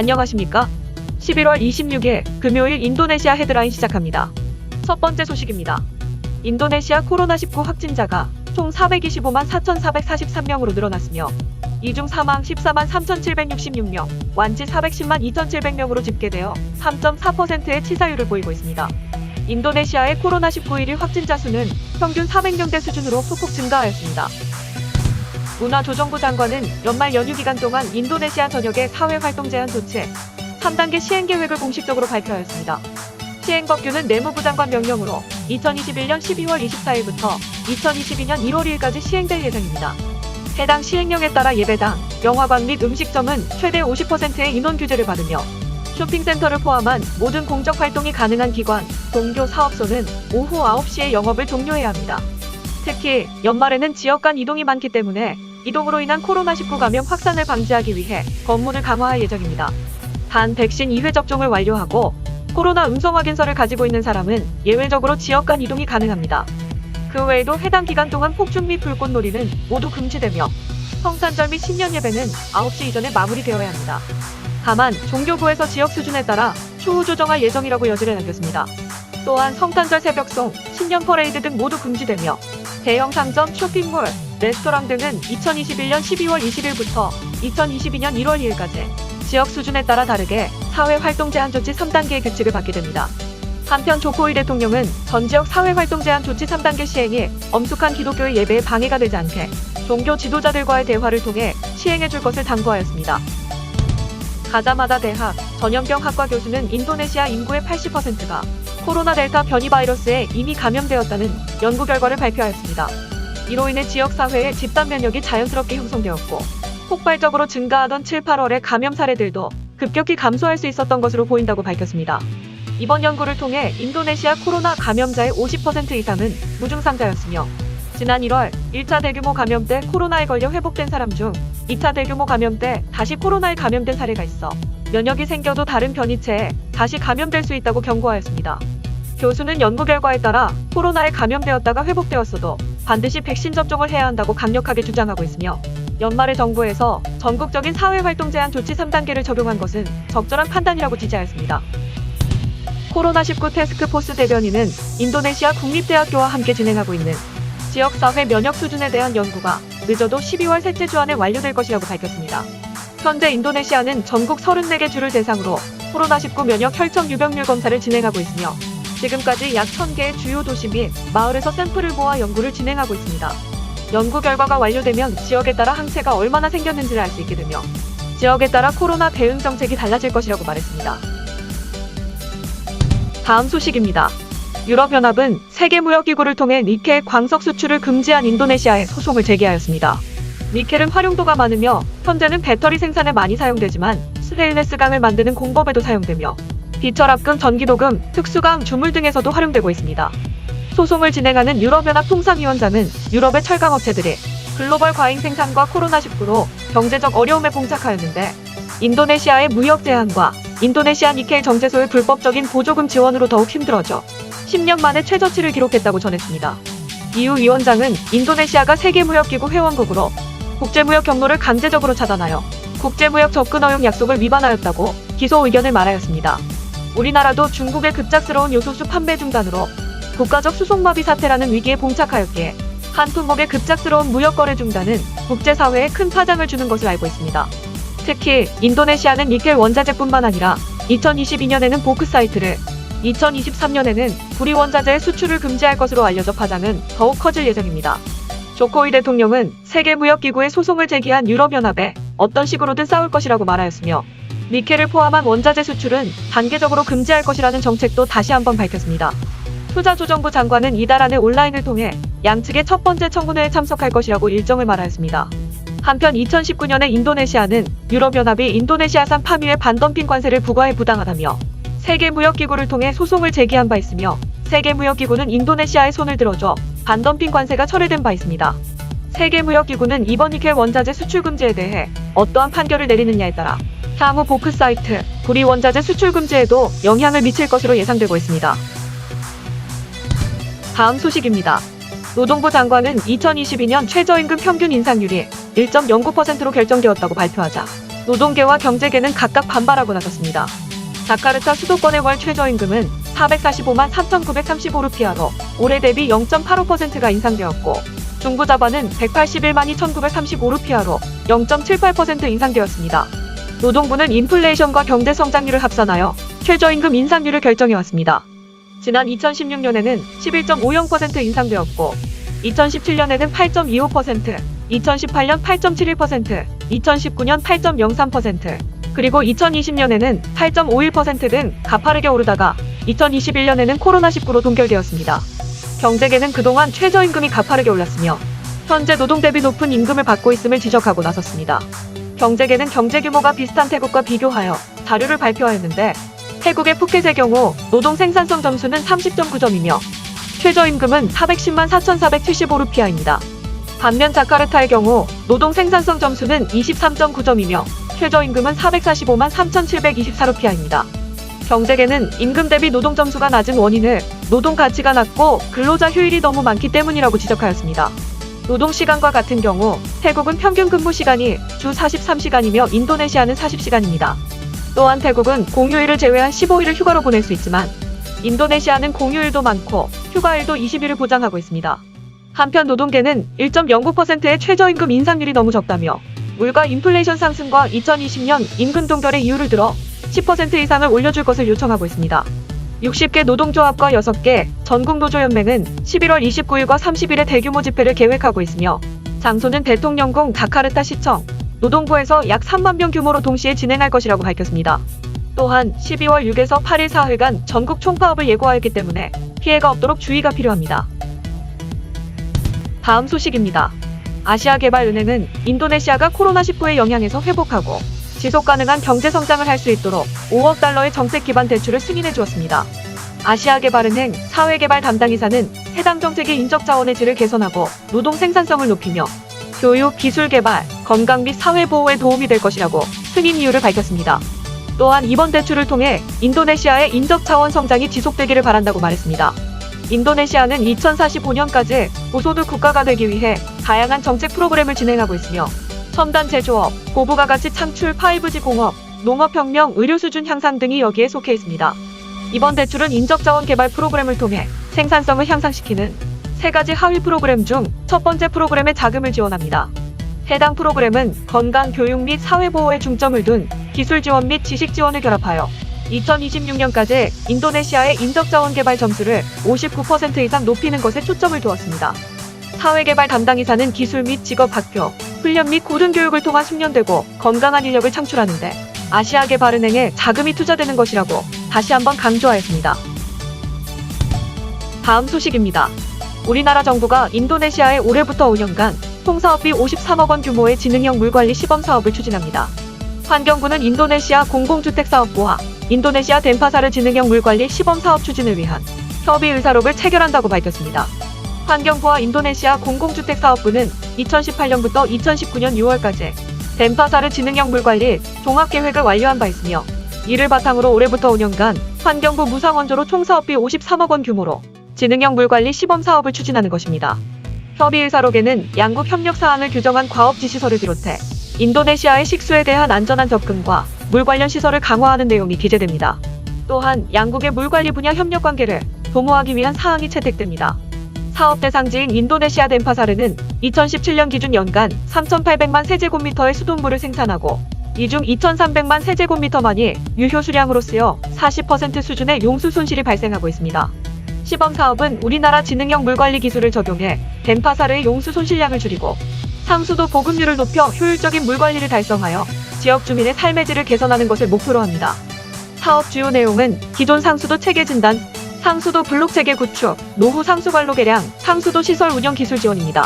안녕하십니까? 11월 26일 금요일 인도네시아 헤드라인 시작합니다. 첫 번째 소식입니다. 인도네시아 코로나19 확진자가 총 425만 4,443명으로 늘어났으며 이 중 사망 14만 3,766명, 완치 410만 2,700명으로 집계되어 3.4%의 치사율을 보이고 있습니다. 인도네시아의 코로나19 일일 확진자 수는 평균 400명대 수준으로 소폭 증가하였습니다. 문화조정부 장관은 연말 연휴 기간 동안 인도네시아 전역의 사회활동 제한 조치 3단계 시행 계획을 공식적으로 발표하였습니다. 시행법규는 내무부 장관 명령으로 2021년 12월 24일부터 2022년 1월 2일까지 시행될 예정입니다. 해당 시행령에 따라 예배당, 영화관 및 음식점은 최대 50%의 인원 규제를 받으며 쇼핑센터를 포함한 모든 공적 활동이 가능한 기관, 종교 사업소는 오후 9시에 영업을 종료해야 합니다. 특히 연말에는 지역 간 이동이 많기 때문에 이동으로 인한 코로나19 감염 확산을 방지하기 위해 검문을 강화할 예정입니다. 단 백신 2회 접종을 완료하고 코로나 음성 확인서를 가지고 있는 사람은 예외적으로 지역 간 이동이 가능합니다. 그 외에도 해당 기간 동안 폭죽 및 불꽃놀이는 모두 금지되며 성탄절 및 신년 예배는 9시 이전에 마무리되어야 합니다. 다만 종교부에서 지역 수준에 따라 추후 조정할 예정이라고 여지를 남겼습니다. 또한 성탄절 새벽송, 신년 퍼레이드 등 모두 금지되며 대형 상점, 쇼핑몰, 레스토랑 등은 2021년 12월 20일부터 2022년 1월 2일까지 지역 수준에 따라 다르게 사회활동 제한 조치 3단계의 규칙을 받게 됩니다. 한편 조코이 대통령은 전 지역 사회활동 제한 조치 3단계 시행이 엄숙한 기독교의 예배에 방해가 되지 않게 종교 지도자들과의 대화를 통해 시행해줄 것을 당부하였습니다. 가자마다 대학 전염병학과 교수는 인도네시아 인구의 80%가 코로나 델타 변이 바이러스에 이미 감염되었다는 연구 결과를 발표하였습니다. 이로 인해 지역사회의 집단 면역이 자연스럽게 형성되었고 폭발적으로 증가하던 7, 8월의 감염 사례들도 급격히 감소할 수 있었던 것으로 보인다고 밝혔습니다. 이번 연구를 통해 인도네시아 코로나 감염자의 50% 이상은 무증상자였으며 지난 1월 1차 대규모 감염 때 코로나에 걸려 회복된 사람 중 2차 대규모 감염 때 다시 코로나에 감염된 사례가 있어 면역이 생겨도 다른 변이체에 다시 감염될 수 있다고 경고하였습니다. 교수는 연구 결과에 따라 코로나에 감염되었다가 회복되었어도 반드시 백신 접종을 해야 한다고 강력하게 주장하고 있으며 연말에 정부에서 전국적인 사회활동 제한 조치 3단계를 적용한 것은 적절한 판단이라고 지지하였습니다. 코로나19 태스크포스 대변인은 인도네시아 국립대학교와 함께 진행하고 있는 지역사회 면역 수준에 대한 연구가 늦어도 12월 셋째 주 안에 완료될 것이라고 밝혔습니다. 현재 인도네시아는 전국 34개 주를 대상으로 코로나19 면역 혈청 유병률 검사를 진행하고 있으며 지금까지 약 1000개의 주요 도시 및 마을에서 샘플을 모아 연구를 진행하고 있습니다. 연구 결과가 완료되면 지역에 따라 항체가 얼마나 생겼는지를 알 수 있게 되며 지역에 따라 코로나 대응 정책이 달라질 것이라고 말했습니다. 다음 소식입니다. 유럽연합은 세계무역기구를 통해 니켈 광석 수출을 금지한 인도네시아에 소송을 제기하였습니다. 니켈은 활용도가 많으며 현재는 배터리 생산에 많이 사용되지만 스테인레스강을 만드는 공법에도 사용되며 비철압금, 전기도금, 특수강, 주물 등에서도 활용되고 있습니다. 소송을 진행하는 유럽연합 통상위원장은 유럽의 철강업체들이 글로벌 과잉 생산과 코로나19로 경제적 어려움에 봉착하였는데 인도네시아의 무역 제한과 인도네시아 니켈 정제소의 불법적인 보조금 지원으로 더욱 힘들어져 10년 만에 최저치를 기록했다고 전했습니다. 이후 위원장은 인도네시아가 세계무역기구 회원국으로 국제무역 경로를 강제적으로 차단하여 국제무역 접근 허용 약속을 위반하였다고 기소 의견을 말하였습니다. 우리나라도 중국의 급작스러운 요소수 판매 중단으로 국가적 수송마비 사태라는 위기에 봉착하였기에 한 품목의 급작스러운 무역거래 중단은 국제사회에 큰 파장을 주는 것을 알고 있습니다. 특히 인도네시아는 니켈 원자재뿐만 아니라 2022년에는 보크사이트를 2023년에는 구리 원자재의 수출을 금지할 것으로 알려져 파장은 더욱 커질 예정입니다. 조코이 대통령은 세계무역기구에 소송을 제기한 유럽연합에 어떤 식으로든 싸울 것이라고 말하였으며 니켈을 포함한 원자재 수출은 단계적으로 금지할 것이라는 정책도 다시 한번 밝혔습니다. 투자조정부 장관은 이달 안에 온라인을 통해 양측의 첫 번째 청문회에 참석할 것이라고 일정을 말하였습니다. 한편 2019년에 인도네시아는 유럽연합이 인도네시아산 파뮤에 반덤핑 관세를 부과해 부당하다며 세계무역기구를 통해 소송을 제기한 바 있으며 세계무역기구는 인도네시아의 손을 들어줘 반덤핑 관세가 철회된 바 있습니다. 세계무역기구는 이번 니켈 원자재 수출 금지에 대해 어떠한 판결을 내리느냐에 따라 향후 보크사이트, 구리 원자재 수출 금지에도 영향을 미칠 것으로 예상되고 있습니다. 다음 소식입니다. 노동부 장관은 2022년 최저임금 평균 인상률이 1.09%로 결정되었다고 발표하자 노동계와 경제계는 각각 반발하고 나섰습니다. 자카르타 수도권의 월 최저임금은 445만 3,935루피아로 올해 대비 0.85%가 인상되었고 중부자반은 181만 2,935루피아로 0.78% 인상되었습니다. 노동부는 인플레이션과 경제 성장률을 합산하여 최저임금 인상률을 결정해왔습니다. 지난 2016년에는 11.50% 인상되었고 2017년에는 8.25%, 2018년 8.71%, 2019년 8.03%, 그리고 2020년에는 8.51% 등 가파르게 오르다가 2021년에는 코로나19로 동결되었습니다. 경제계는 그동안 최저임금이 가파르게 올랐으며 현재 노동 대비 높은 임금을 받고 있음을 지적하고 나섰습니다. 경제계는 경제 규모가 비슷한 태국과 비교하여 자료를 발표하였는데 태국의 푸켓의 경우 노동 생산성 점수는 30.9점이며 최저임금은 410만 4,475루피아입니다. 반면 자카르타의 경우 노동 생산성 점수는 23.9점이며 최저임금은 445만 3,724루피아입니다. 경제계는 임금 대비 노동 점수가 낮은 원인을 노동 가치가 낮고 근로자 휴일이 너무 많기 때문이라고 지적하였습니다. 노동시간과 같은 경우 태국은 평균 근무 시간이 주 43시간이며 인도네시아는 40시간입니다. 또한 태국은 공휴일을 제외한 15일을 휴가로 보낼 수 있지만 인도네시아는 공휴일도 많고 휴가일도 20일을 보장하고 있습니다. 한편 노동계는 1.09%의 최저임금 인상률이 너무 적다며 물가 인플레이션 상승과 2020년 임금 동결의 이유를 들어 10% 이상을 올려줄 것을 요청하고 있습니다. 60개 노동조합과 6개 전국노조연맹은 11월 29일과 30일에 대규모 집회를 계획하고 있으며 장소는 대통령궁 자카르타 시청, 노동부에서 약 3만 명 규모로 동시에 진행할 것이라고 밝혔습니다. 또한 12월 6에서 8일 사흘간 전국 총파업을 예고하였기 때문에 피해가 없도록 주의가 필요합니다. 다음 소식입니다. 아시아개발은행은 인도네시아가 코로나19의 영향에서 회복하고 지속가능한 경제성장을 할 수 있도록 5억 달러의 정책 기반 대출을 승인해 주었습니다. 아시아개발은행 사회개발 담당이사는 해당 정책이 인적자원의 질을 개선하고 노동 생산성을 높이며 교육, 기술개발, 건강 및 사회보호에 도움이 될 것이라고 승인 이유를 밝혔습니다. 또한 이번 대출을 통해 인도네시아의 인적자원 성장이 지속되기를 바란다고 말했습니다. 인도네시아는 2045년까지 고소득 국가가 되기 위해 다양한 정책 프로그램을 진행하고 있으며 첨단 제조업, 고부가가치 창출 5G 공업, 농업혁명, 의료 수준 향상 등이 여기에 속해 있습니다. 이번 대출은 인적자원 개발 프로그램을 통해 생산성을 향상시키는 3가지 하위 프로그램 중 첫 번째 프로그램에 자금을 지원합니다. 해당 프로그램은 건강, 교육 및 사회보호에 중점을 둔 기술 지원 및 지식 지원을 결합하여 2026년까지 인도네시아의 인적자원 개발 점수를 59% 이상 높이는 것에 초점을 두었습니다. 사회개발 담당이사는 기술 및 직업 학교, 훈련 및 고등교육을 통한 숙련되고 건강한 인력을 창출하는데 아시아개발은행에 자금이 투자되는 것이라고 다시 한번 강조하였습니다. 다음 소식입니다. 우리나라 정부가 인도네시아에 올해부터 5년간 총사업비 53억 원 규모의 지능형 물관리 시범사업을 추진합니다. 환경부는 인도네시아 공공주택사업부와 인도네시아 덴파사르 지능형 물관리 시범사업 추진을 위한 협의 의사록을 체결한다고 밝혔습니다. 환경부와 인도네시아 공공주택사업부는 2018년부터 2019년 6월까지 덴파사르 지능형 물관리 종합계획을 완료한 바 있으며 이를 바탕으로 올해부터 5년간 환경부 무상원조로 총사업비 53억 원 규모로 지능형 물관리 시범사업을 추진하는 것입니다. 협의의사록에는 양국 협력사항을 규정한 과업지시서를 비롯해 인도네시아의 식수에 대한 안전한 접근과 물 관련 시설을 강화하는 내용이 기재됩니다. 또한 양국의 물관리 분야 협력관계를 도모하기 위한 사항이 채택됩니다. 사업 대상지인 인도네시아 덴파사르는 2017년 기준 연간 3,800만 세제곱미터의 수돗물을 생산하고 이 중 2,300만 세제곱미터만이 유효 수량으로 쓰여 40% 수준의 용수 손실이 발생하고 있습니다. 시범 사업은 우리나라 지능형 물관리 기술을 적용해 덴파사르의 용수 손실량을 줄이고 상수도 보급률을 높여 효율적인 물관리를 달성하여 지역 주민의 삶의 질을 개선하는 것을 목표로 합니다. 사업 주요 내용은 기존 상수도 체계 진단, 상수도 블록 체계 구축, 노후 상수관로 개량, 상수도 시설 운영 기술 지원입니다.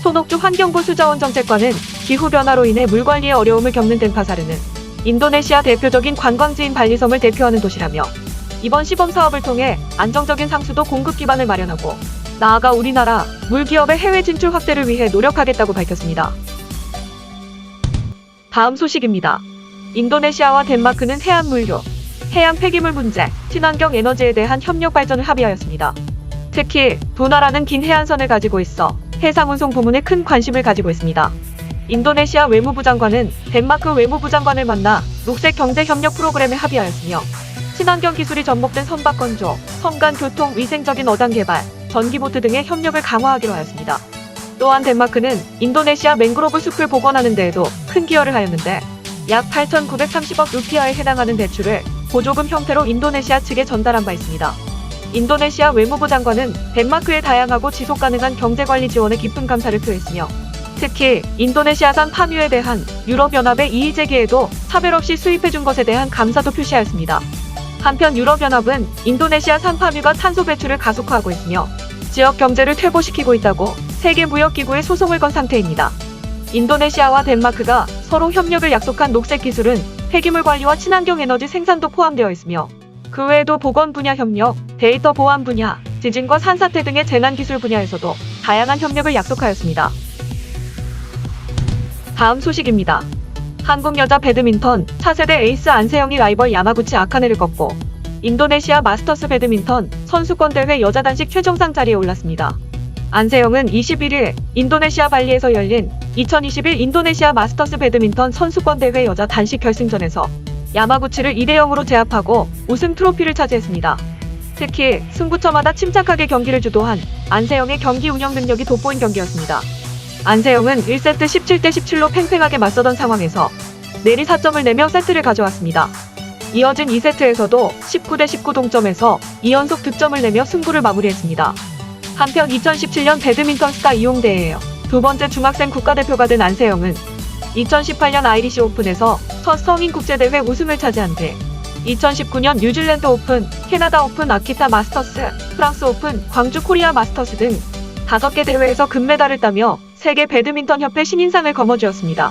손옥주 환경부 수자원정책관은 기후변화로 인해 물관리에 어려움을 겪는 덴파사르는 인도네시아 대표적인 관광지인 발리섬을 대표하는 도시라며 이번 시범 사업을 통해 안정적인 상수도 공급 기반을 마련하고 나아가 우리나라 물기업의 해외 진출 확대를 위해 노력하겠다고 밝혔습니다. 다음 소식입니다. 인도네시아와 덴마크는 해안 물류, 해양 폐기물 문제, 친환경 에너지에 대한 협력 발전을 합의하였습니다. 특히 두 나라는 긴 해안선을 가지고 있어 해상 운송 부문에 큰 관심을 가지고 있습니다. 인도네시아 외무부 장관은 덴마크 외무부 장관을 만나 녹색 경제 협력 프로그램에 합의하였으며 친환경 기술이 접목된 선박 건조, 섬간 교통 위생적인 어장 개발, 전기보트 등의 협력을 강화하기로 하였습니다. 또한 덴마크는 인도네시아 맹그로브 숲을 복원하는 데에도 큰 기여를 하였는데 약 8,930억 루피아에 해당하는 대출을 보조금 형태로 인도네시아 측에 전달한 바 있습니다. 인도네시아 외무부 장관은 덴마크의 다양하고 지속가능한 경제관리 지원에 깊은 감사를 표했으며 특히 인도네시아산 파뮤에 대한 유럽연합의 이의 제기에도 차별 없이 수입해준 것에 대한 감사도 표시하였습니다. 한편 유럽연합은 인도네시아산 파뮤가 탄소 배출을 가속화하고 있으며 지역 경제를 퇴보시키고 있다고 세계무역기구에 소송을 건 상태입니다. 인도네시아와 덴마크가 서로 협력을 약속한 녹색 기술은 폐기물 관리와 친환경 에너지 생산도 포함되어 있으며 그 외에도 보건 분야 협력, 데이터 보안 분야, 지진과 산사태 등의 재난기술 분야에서도 다양한 협력을 약속하였습니다. 다음 소식입니다. 한국 여자 배드민턴 차세대 에이스 안세영이 라이벌 야마구치 아카네를 꺾고 인도네시아 마스터스 배드민턴 선수권 대회 여자 단식 최정상 자리에 올랐습니다. 안세영은 21일 인도네시아 발리에서 열린 2021 인도네시아 마스터스 배드민턴 선수권 대회 여자 단식 결승전에서 야마구치를 2대0으로 제압하고 우승 트로피를 차지했습니다. 특히 승부처마다 침착하게 경기를 주도한 안세영의 경기 운영 능력이 돋보인 경기였습니다. 안세영은 1세트 17대17로 팽팽하게 맞서던 상황에서 내리 4점을 내며 세트를 가져왔습니다. 이어진 2세트에서도 19대19 동점에서 2연속 득점을 내며 승부를 마무리했습니다. 한편 2017년 배드민턴 스타 이용대회에 두 번째 중학생 국가대표가 된 안세영은 2018년 아이리시 오픈에서 첫 성인 국제대회 우승을 차지한 뒤 2019년 뉴질랜드 오픈, 캐나다 오픈 아키타 마스터스, 프랑스 오픈, 광주 코리아 마스터스 등 5개 대회에서 금메달을 따며 세계 배드민턴 협회 신인상을 거머쥐었습니다.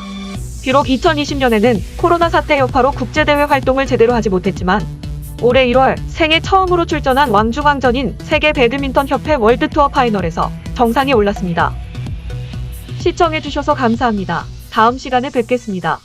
비록 2020년에는 코로나 사태 여파로 국제대회 활동을 제대로 하지 못했지만 올해 1월 생애 처음으로 출전한 왕중왕전인 세계 배드민턴 협회 월드투어 파이널에서 정상에 올랐습니다. 시청해주셔서 감사합니다. 다음 시간에 뵙겠습니다.